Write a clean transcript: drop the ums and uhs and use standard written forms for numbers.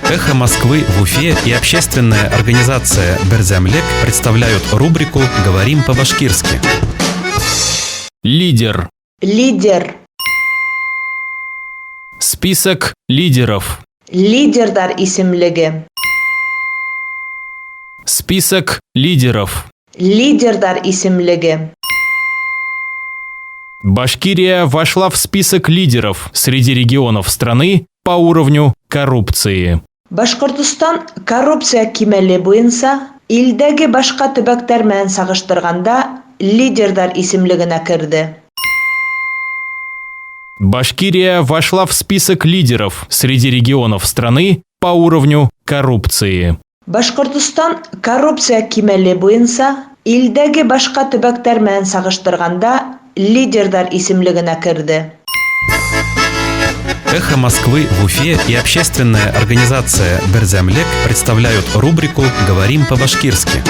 «Эхо Москвы» в Уфе и общественная организация «Берзямлек» представляют рубрику «Говорим по-башкирски». Лидер. Лидер. Список лидеров. Лидердар исемлеги. Список лидеров. Лидердар исемлеги. Башкирия вошла в список лидеров среди регионов страны по уровню коррупции. Башкортостан коррупция кимәле буенча илдәге башка төбәктәр менән сагыштырганда лидердар исемлегенә керде. Башкирия вошла в список лидеров среди регионов страны по уровню коррупции. Башкортостан коррупция кимәле буенча илдәге башка төбәктәр менән сагыштырганда лидердар исемлегенә керде. «Эхо Москвы» в Уфе и общественная организация «Берзямлек» представляют рубрику «Говорим по-башкирски».